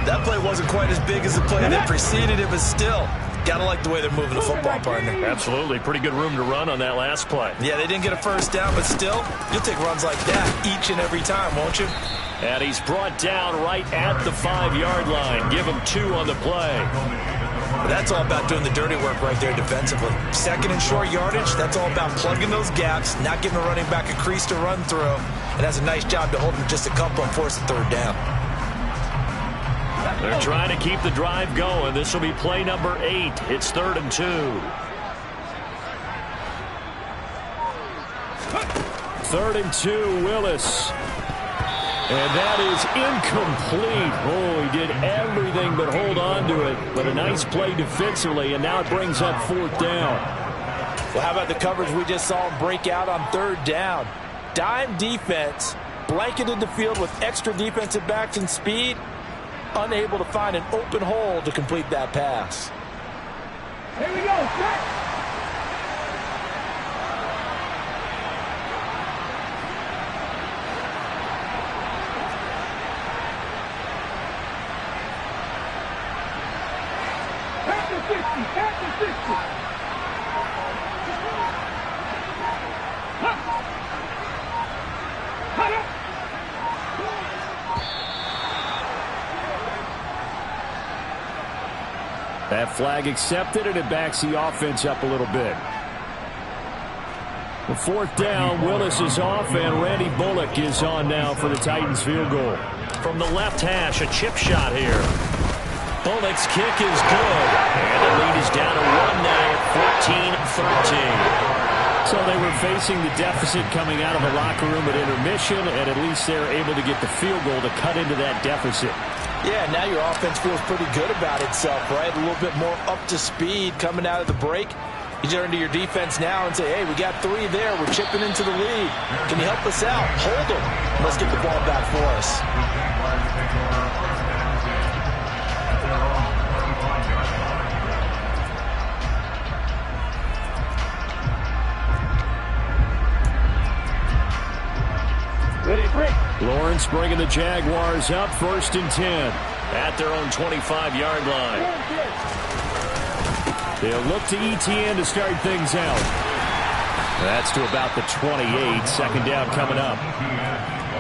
S6: That play wasn't quite as big as the play that preceded it, but still, gotta like the way they're moving the football, partner.
S5: Absolutely. Pretty good room to run on that last play.
S6: Yeah, they didn't get a first down, but still, you'll take runs like that each and every time, won't you?
S5: And he's brought down right at the 5-yard line. Give him 2 on the play.
S6: But that's all about doing the dirty work right there defensively. 2nd and short yardage, that's all about plugging those gaps, not giving a running back a crease to run through. And that's a nice job to hold him just a couple and force the 3rd down.
S5: They're trying to keep the drive going. This will be play number 8. It's 3rd and 2.
S7: 3rd and 2, Willis. And that is incomplete. Oh, he did everything but hold on to it. But a nice play defensively, and now it brings up 4th down.
S6: Well, how about the coverage we just saw him break out on 3rd down? Dime defense, blanketed the field with extra defensive backs and speed, unable to find an open hole to complete that pass.
S3: Here we go, set.
S7: That flag accepted, and it backs the offense up a little bit. The 4th down, Willis is off, and Randy Bullock is on now for the Titans field goal.
S5: From the left hash, a chip shot here. Bullock's kick is good. And the lead is down to 1 now, 14-13.
S7: So they were facing the deficit coming out of the locker room at intermission, and at least they're able to get the field goal to cut into that deficit.
S6: Yeah, now your offense feels pretty good about itself, right? A little bit more up to speed coming out of the break. You turn to your defense now and say, hey, we got 3 there. We're chipping into the lead. Can you help us out? Hold them. Let's get the ball back for us.
S7: Lawrence bringing the Jaguars up 1st and 10 at their own 25-yard line. They'll look to Etienne to start things out. That's to about the 28. Second down coming up.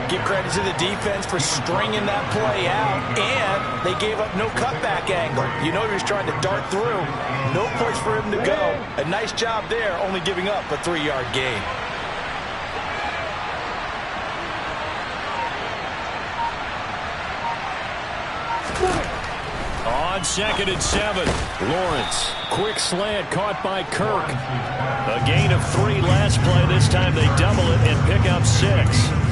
S6: Give credit to the defense for stringing that play out, and they gave up no cutback angle. You know he was trying to dart through. No place for him to go. A nice job there, only giving up a 3-yard gain.
S7: On 2nd and 7, Lawrence. Quick slant caught by Kirk. A gain of 3 last play. This time they double it and pick up 6.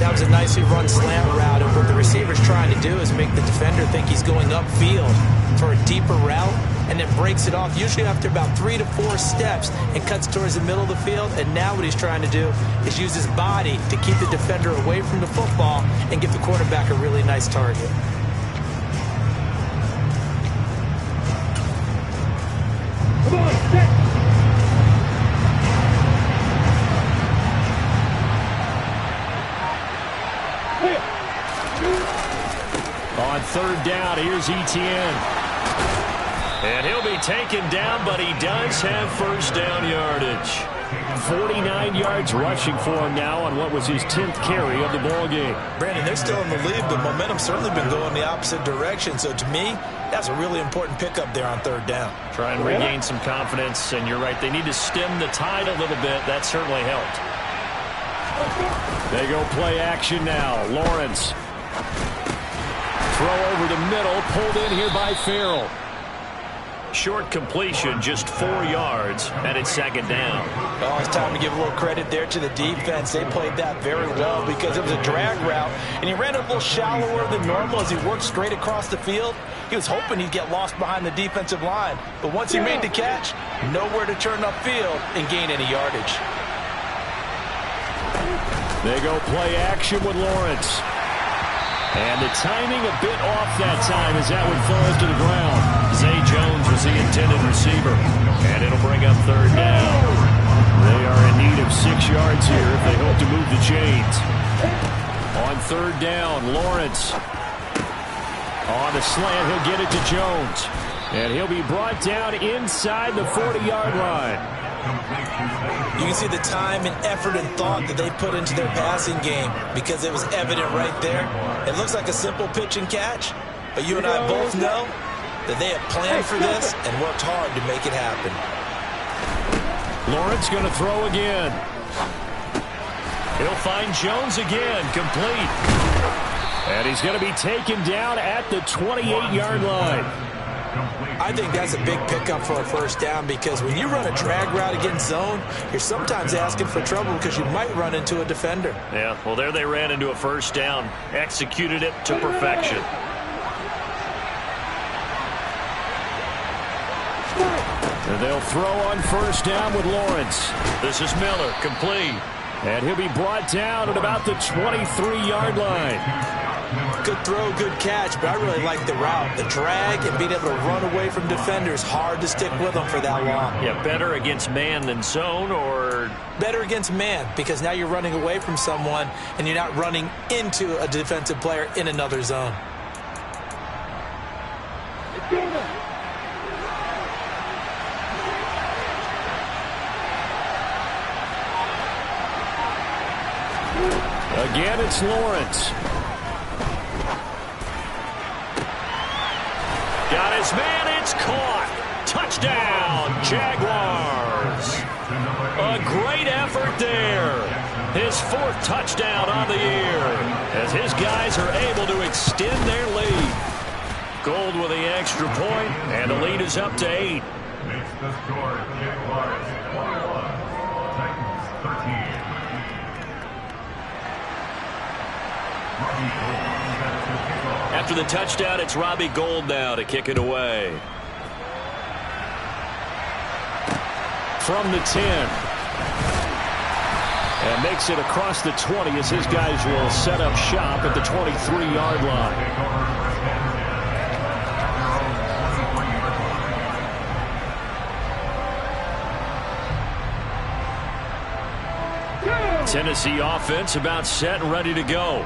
S6: That was a nicely run slant route, and what the receiver's trying to do is make the defender think he's going upfield for a deeper route, and then breaks it off, usually after about 3 to 4 steps, and cuts towards the middle of the field. And now what he's trying to do is use his body to keep the defender away from the football and give the quarterback a really nice target.
S7: On 3rd down, here's Etienne. And he'll be taken down, but he does have 1st down yardage. 49 yards rushing for him now on what was his 10th carry of the ball game.
S6: Brandon, they're still in the lead. The momentum's certainly been going the opposite direction. So to me, that's a really important pickup there on 3rd down.
S7: Try and regain some confidence, and you're right. They need to stem the tide a little bit. That certainly helped. They go play action now. Lawrence. Throw over the middle, pulled in here by Farrell. Short completion, just 4 yards, and it's 2nd down.
S6: Oh, it's time to give a little credit there to the defense. They played that very well because it was a drag route, and he ran a little shallower than normal as he worked straight across the field. He was hoping he'd get lost behind the defensive line, but once he made the catch, nowhere to turn upfield and gain any yardage.
S7: They go play action with Lawrence. And the timing a bit off that time as that one falls to the ground. Zay Jones was the intended receiver. And it'll bring up 3rd down. They are in need of 6 yards here if they hope to move the chains. On 3rd down, Lawrence. On the slant, he'll get it to Jones. And he'll be brought down inside the 40-yard line.
S6: You can see the time and effort and thought that they put into their passing game because it was evident right there. It looks like a simple pitch and catch, but you and I both know that they have planned for this and worked hard to make it happen.
S7: Lawrence going to throw again. He'll find Jones again, complete. And he's going to be taken down at the 28-yard line.
S6: I think that's a big pickup for a 1st down because when you run a drag route against zone, you're sometimes asking for trouble because you might run into a defender.
S7: Yeah, well, there they ran into a 1st down, executed it to perfection. And they'll throw on 1st down with Lawrence. This is Miller, complete. And he'll be brought down at about the 23-yard line.
S6: Good throw, good catch, but I really like the route. The drag and being able to run away from defenders, hard to stick with them for that long.
S7: Yeah, better against man than zone, or?
S6: Better against man, because now you're running away from someone and you're not running into a defensive player in another zone.
S7: Again, it's Lawrence. Got his man, it's caught. Touchdown, Jaguars. A great effort there. His 4th touchdown on the year as his guys are able to extend their lead. Gold with the extra point, and the lead is up to 8.
S8: Makes the score Jaguars 21, Titans 13.
S7: After the touchdown, it's Robbie Gould now to kick it away. from the 10. And makes it across the 20 as his guys will set up shop at the 23-yard line. Tennessee offense about set and ready to go.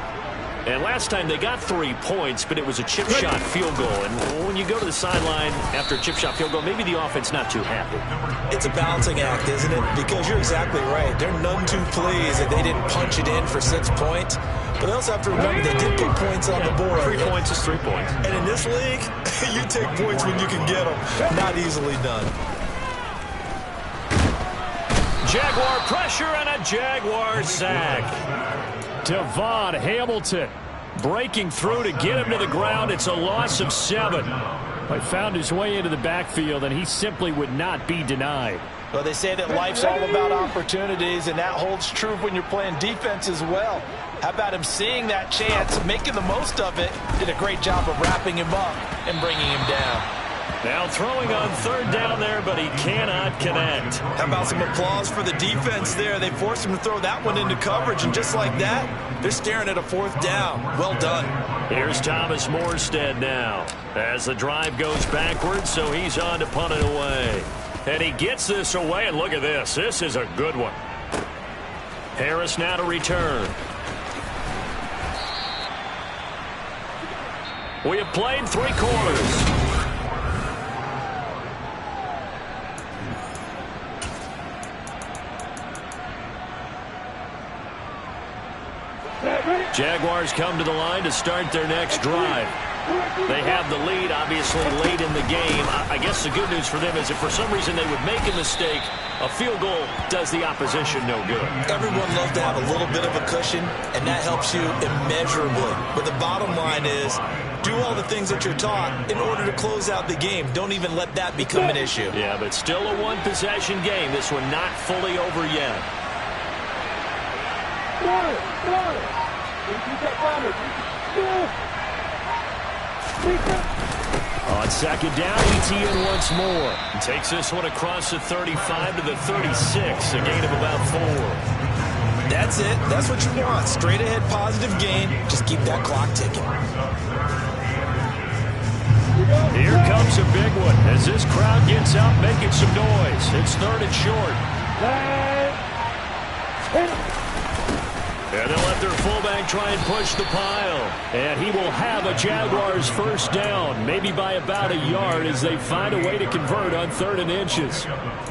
S7: And last time they got 3 points, but it was a chip shot field goal. And when you go to the sideline after a chip shot field goal, maybe the offense not too happy.
S6: It's a balancing act, isn't it? Because you're exactly right. They're none too pleased that they didn't punch it in for 6 points. But they also have to remember they did put points on the board.
S7: 3 points is 3 points.
S6: And in this league, you take points when you can get them. Not easily done.
S7: Jaguar pressure and a Jaguar sack. Devon Hamilton breaking through to get him to the ground. It's a loss of 7. He found his way into the backfield, and he simply would not be denied.
S6: Well, they say that life's all about opportunities, and that holds true when you're playing defense as well. How about him seeing that chance, making the most of it? Did a great job of wrapping him up and bringing him down.
S7: Now throwing on 3rd down there, but he cannot connect.
S6: How about some applause for the defense there? They forced him to throw that one into coverage, and just like that, they're staring at a 4th down. Well done.
S7: Here's Thomas Morstead now as the drive goes backwards, so he's on to punt it away. And he gets this away, and look at this. This is a good one. Harris now to return. We have played 3 quarters. Jaguars come to the line to start their next drive. They have the lead, obviously, late in the game. I guess the good news for them is if for some reason they would make a mistake, a field goal does the opposition no good.
S6: Everyone loves to have a little bit of a cushion, and that helps you immeasurably. But the bottom line is, do all the things that you're taught in order to close out the game. Don't even let that become an issue.
S7: Yeah, but still a one-possession game. This one not fully over yet. On 2nd down, Etienne once more. Takes this one across the 35 to the 36, a gain of about 4.
S6: That's it. That's what you want. Straight ahead positive gain. Just keep that clock ticking.
S7: Here comes a big one as this crowd gets out making some noise. It's 3rd and short. And they'll let their fullback try and push the pile. And he will have a Jaguars 1st down, maybe by about a yard as they find a way to convert on 3rd and inches.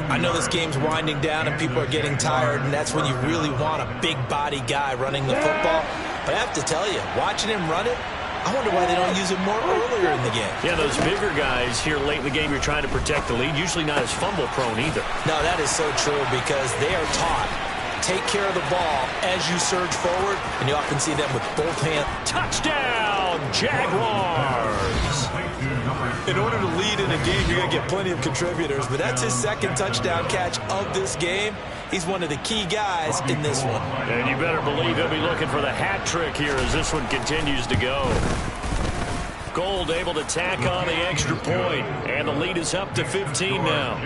S6: I know this game's winding down and people are getting tired, and that's when you really want a big body guy running the football. But I have to tell you, watching him run it, I wonder why they don't use it more earlier in the game.
S7: Yeah, those bigger guys here late in the game, you're trying to protect the lead, usually not as fumble prone either.
S6: No, that is so true because they are taught. Take care of the ball as you surge forward, and you often see them with both hands.
S7: Touchdown, Jaguars!
S6: In order to lead in a game, you're going to get plenty of contributors, but that's his 2nd touchdown catch of this game. He's one of the key guys in this one.
S7: And you better believe he'll be looking for the hat trick here as this one continues to go. Gold able to tack on the extra point, and the lead is up to 15 now.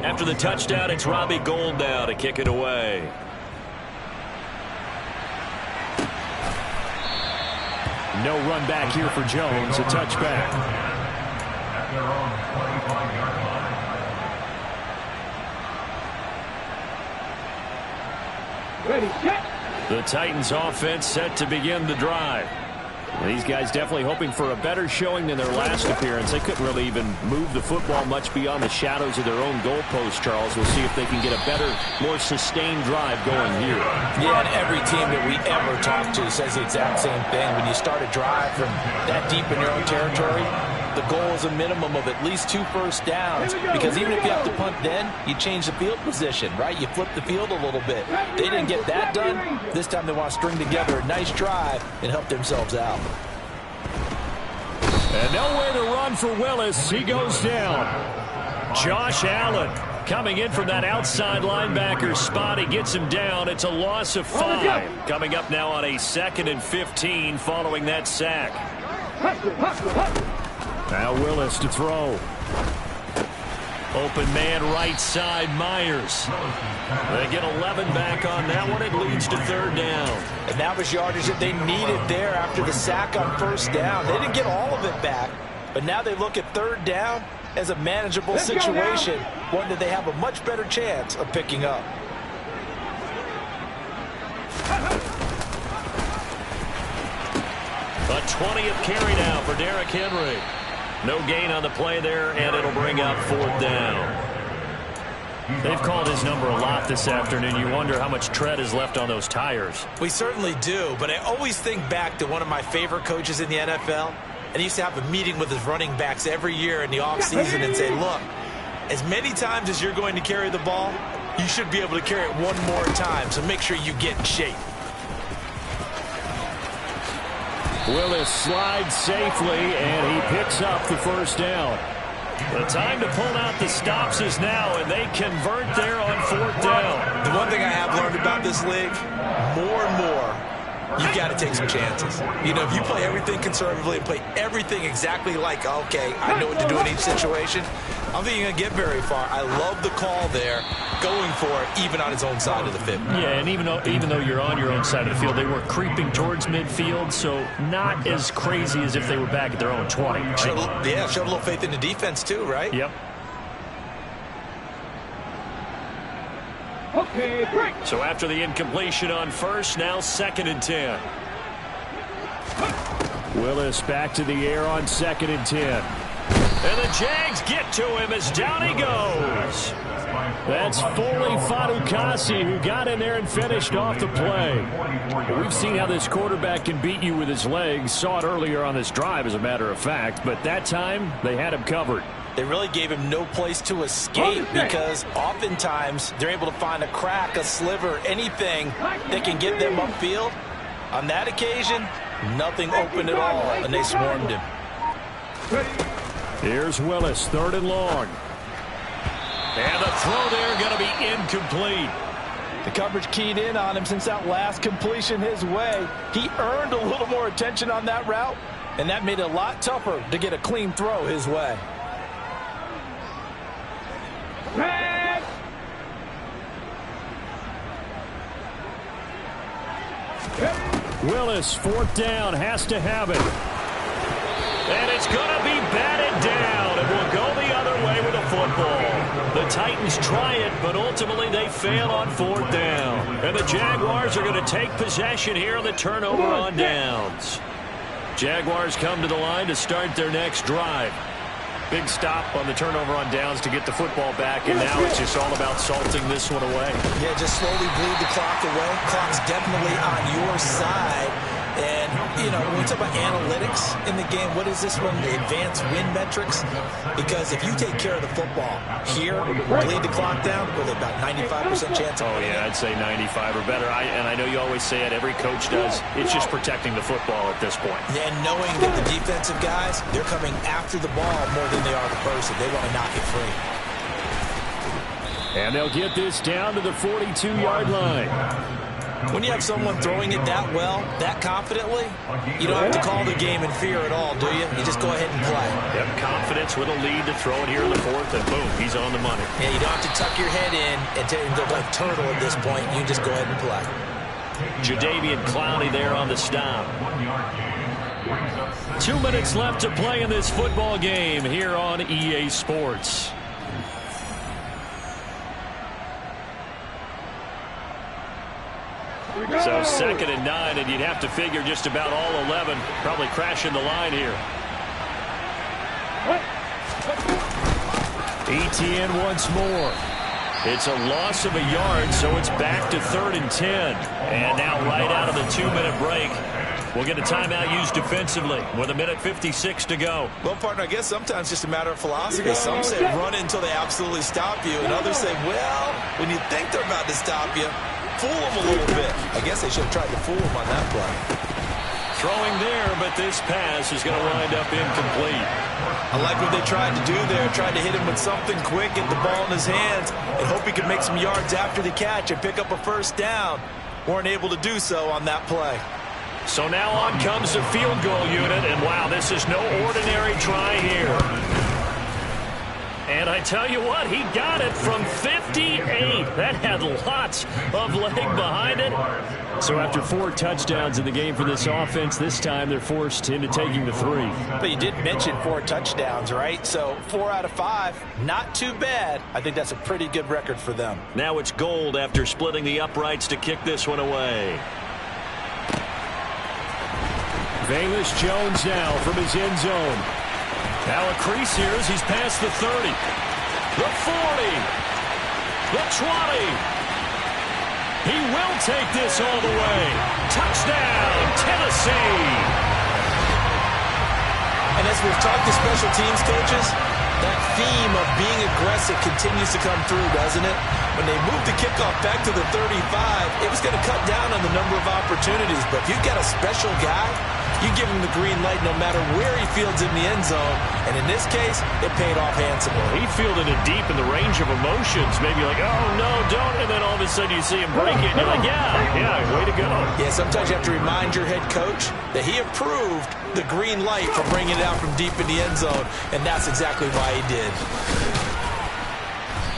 S7: After the touchdown, it's Robbie Gould now to kick it away. No run back here for Jones, a touchback. The Titans offense set to begin the drive. These guys definitely hoping for a better showing than their last appearance. They couldn't really even move the football much beyond the shadows of their own goalpost, Charles. We'll see if they can get a better, more sustained drive going here.
S6: Yeah, and every team that we ever talk to says the exact same thing. When you start a drive from that deep in your own territory, the goal is a minimum of at least 2 first downs, because even if you have to punt then, you change the field position, right? You flip the field a little bit. They didn't get that done. This time they want to string together a nice drive and help themselves out.
S7: And nowhere to run for Willis. He goes down. Josh Allen coming in from that outside linebacker spot. He gets him down. It's a loss of 5. Coming up now on a 2nd and 15 following that sack. Now Willis to throw. Open man right side, Myers. They get 11 back on that one. It leads to third down.
S6: And that was yardage that they needed there after the sack on first down. They didn't get all of it back, but now they look at third down as a manageable situation, one that they have a much better chance of picking up.
S5: A 20th carry now for Derrick Henry. No gain on the play there, and it'll bring up fourth down.
S7: They've called his number a lot this afternoon. You wonder how much tread is left on those tires.
S6: We certainly do, but I always think back to one of my favorite coaches in the NFL, and he used to have a meeting with his running backs every year in the offseason and say, look, as many times as you're going to carry the ball, you should be able to carry it one more time, so make sure you get in shape.
S7: Willis slides safely, and he picks up the first down.
S5: The time to pull out the stops is now, and they convert there on fourth down.
S6: The one thing I have learned about this league, more and more, you've got to take some chances. You know, if you play everything conservatively and play everything exactly like, okay, I know what to do in each situation, I don't think you're going to get very far. I love the call there, going for it, even on his own side of the field.
S7: Yeah, and even though you're on your own side of the field, they were creeping towards midfield, so not as crazy as if they were back at their own 20.
S6: Showed a little faith in the defense too, right?
S7: Yep.
S3: Okay, break.
S5: So after the incompletion on first, now 2nd and 10.
S7: Willis back to the air on 2nd and 10.
S5: And the Jags get to him as down he goes.
S7: That's Foley Fatukasi who got in there and finished off the play. We've seen how this quarterback can beat you with his legs. Saw it earlier on this drive, as a matter of fact. But that time, they had him covered.
S6: They really gave him no place to escape because oftentimes they're able to find a crack, a sliver, anything that can get them upfield. On that occasion, nothing open at all, and they swarmed him.
S7: Here's Willis, 3rd and long.
S5: And the throw there going to be incomplete.
S6: The coverage keyed in on him since that last completion his way. He earned a little more attention on that route, and that made it a lot tougher to get a clean throw his way.
S7: Willis, 4th down, has to have it.
S5: And it's going to be batted down. It will go the other way with the football. The Titans try it, but ultimately they fail on 4th down. And the Jaguars are going to take possession here on the turnover on downs. Jaguars come to the line to start their next drive. Big stop on the turnover on downs to get the football back, and now it's just all about salting this one away.
S6: Yeah, just slowly bleed the clock away. Clock's definitely on your side. And, you know, when we talk about analytics in the game, what is this one? The advanced win metrics? Because if you take care of the football here, bleed the clock down, with about 95% chance of winning.
S5: Yeah, I'd say 95 or better. And I know you always say it, every coach does. It's just protecting the football at this point.
S6: And knowing that the defensive guys, they're coming after the ball more than they are the person. They want to knock it free.
S7: And they'll get this down to the 42-yard line.
S6: When you have someone throwing it that well, that confidently, you don't have to call the game in fear at all, do you? You just go ahead and play.
S5: Yep, confidence with a lead to throw it here in the 4th, and boom, he's on the money.
S6: Yeah, you don't have to tuck your head in and go like turtle at this point. You just go ahead and play.
S5: Jadeveon Clowney there on the stop. 2 minutes left to play in this football game here on EA Sports. So 2nd and 9, and you'd have to figure just about all 11 probably crashing the line here.
S7: Etienne once more.
S5: It's a loss of a yard, so it's back to 3rd and 10. And now right out of the 2-minute break, we'll get a timeout used defensively with 1:56 to go.
S6: Well, partner, I guess sometimes it's just a matter of philosophy. Some say run until they absolutely stop you, and others say, well, when you think they're about to stop you, fool them a little bit. I guess they should have tried to fool them on that play.
S5: Throwing there, but this pass is going to wind up incomplete.
S6: I like what they tried to do there. Tried to hit him with something quick, get the ball in his hands, and hope he could make some yards after the catch and pick up a first down. Weren't able to do so on that play.
S5: So now on comes the field goal unit, and wow, this is no ordinary try here. And I tell you what, he got it from 58. That had lots of leg behind it.
S7: So after 4 touchdowns in the game for this offense, this time they're forced into taking the 3.
S6: But you did mention 4 touchdowns, right? So 4 out of 5, not too bad. I think that's a pretty good record for them.
S5: Now it's Gold after splitting the uprights to kick this one away.
S7: Velus Jones now from his end zone.
S5: Now a crease here as he's past the 30. The 40. The 20. He will take this all the way. Touchdown, Tennessee.
S6: And as we've talked to special teams coaches, that theme of being aggressive continues to come through, doesn't it? When they moved the kickoff back to the 35, it was going to cut down on the number of opportunities. But if you've got a special guy, you give him the green light no matter where he fields in the end zone. And in this case, it paid off handsomely.
S5: He fielded it deep in the range of emotions. Maybe like, oh, no, don't. And then all of a sudden you see him break it. And you're like, yeah, way to go.
S6: Yeah, sometimes you have to remind your head coach that he approved the green light for bringing it out from deep in the end zone. And that's exactly why he did.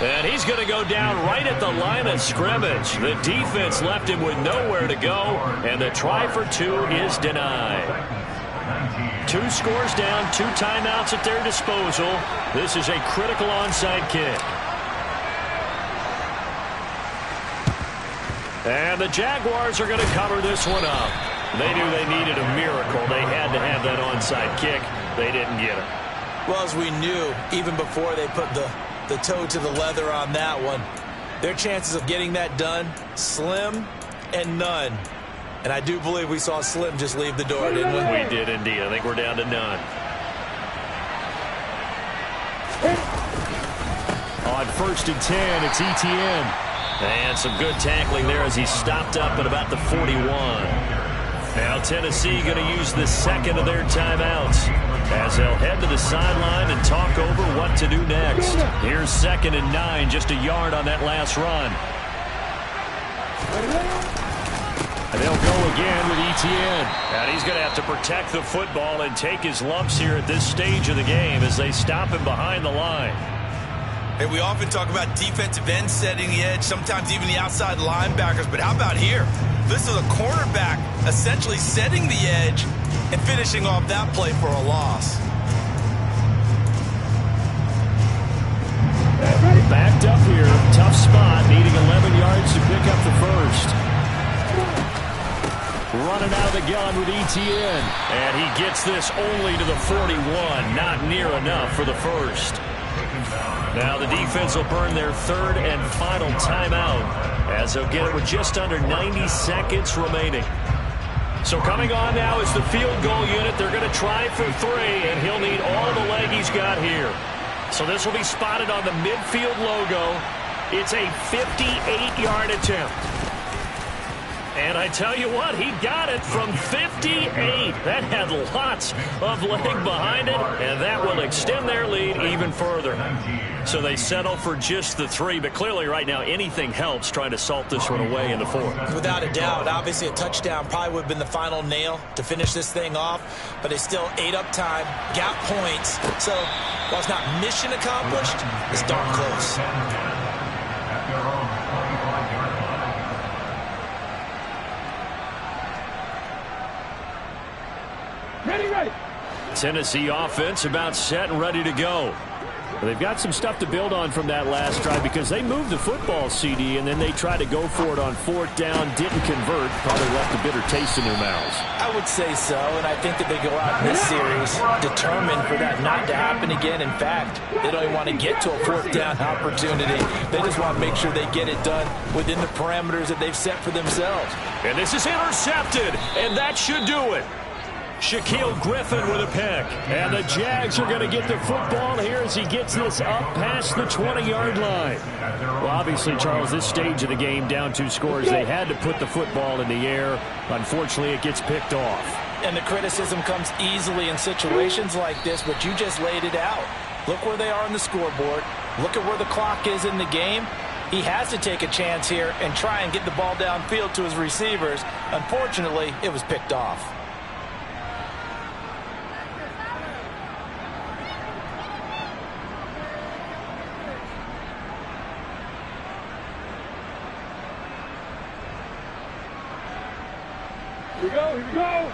S5: And he's going to go down right at the line of scrimmage. The defense left him with nowhere to go, and the try for 2 is denied. 2 scores down, 2 timeouts at their disposal. This is a critical onside kick. And the Jaguars are going to cover this one up. They knew they needed a miracle. They had to have that onside kick. They didn't get it.
S6: Well, as we knew, even before they put the toe to the leather on that one, their chances of getting that done, slim and none. And I do believe we saw Slim just leave the door, didn't we?
S5: We did indeed. I think we're down to none.
S7: On 1st and 10, it's Etienne.
S5: And some good tackling there as he stopped up at about the 41. Now Tennessee going to use the second of their timeouts as they'll head to the sideline and talk over what to do next. Here's 2nd and 9, just a yard on that last run.
S7: And they'll go again with Etienne.
S5: And he's going to have to protect the football and take his lumps here at this stage of the game as they stop him behind the line.
S9: And we often talk about defensive ends setting the edge, sometimes even the outside linebackers. But how about here? This is a cornerback essentially setting the edge and finishing off that play for a loss.
S7: Backed up here. Tough spot, needing 11 yards to pick up the first. Running out of the gun with Etienne.
S5: And he gets this only to the 41. Not near enough for the first. Now the defense will burn their 3rd and final timeout as they'll get it with just under 90 seconds remaining. So coming on now is the field goal unit. They're going to try for 3, and he'll need all the leg he's got here. So this will be spotted on the midfield logo. It's a 58-yard attempt. And I tell you what, he got it from 58. That had lots of leg behind it, and that will extend their lead even further. So they settle for just the 3, but clearly right now anything helps trying to salt this one away in the 4th.
S6: Without a doubt, obviously a touchdown probably would have been the final nail to finish this thing off, but they still ate up time, got points. So while it's not mission accomplished, it's darn close.
S5: Tennessee offense about set and ready to go.
S7: Well, they've got some stuff to build on from that last drive because they moved the football, CD, and then they tried to go for it on 4th down, didn't convert, probably left a bitter taste in their mouths.
S6: I would say so, and I think that they go out in this series determined for that not to happen again. In fact, they don't even want to get to a 4th down opportunity. They just want to make sure they get it done within the parameters that they've set for themselves.
S5: And this is intercepted, and that should do it. Shaquille Griffin with a pick.
S7: And the Jags are going to get the football here as he gets this up past the 20-yard line. Well, obviously, Charles, this stage of the game, down 2 scores, they had to put the football in the air. Unfortunately, it gets picked off.
S6: And the criticism comes easily in situations like this, but you just laid it out. Look where they are on the scoreboard. Look at where the clock is in the game. He has to take a chance here and try and get the ball downfield to his receivers. Unfortunately, it was picked off.
S10: Here we go, here we go!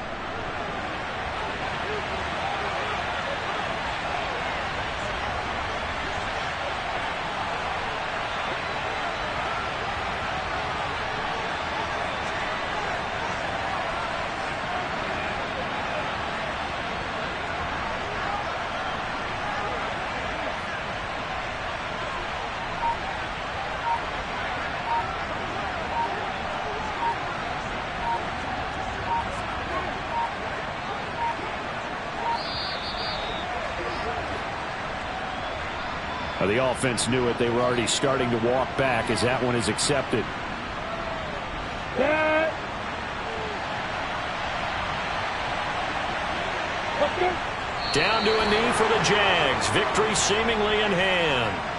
S7: The offense knew it. They were already starting to walk back as that one is accepted. Down to a knee for the Jags. Victory seemingly in hand.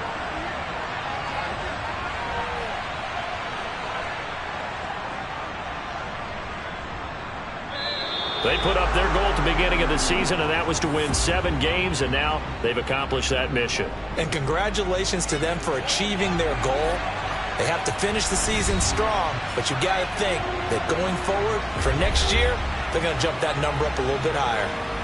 S7: They put up their goal at the beginning of the season, and that was to win 7 games, and now they've accomplished that mission.
S6: And congratulations to them for achieving their goal. They have to finish the season strong, but you got to think that going forward for next year, they're going to jump that number up a little bit higher.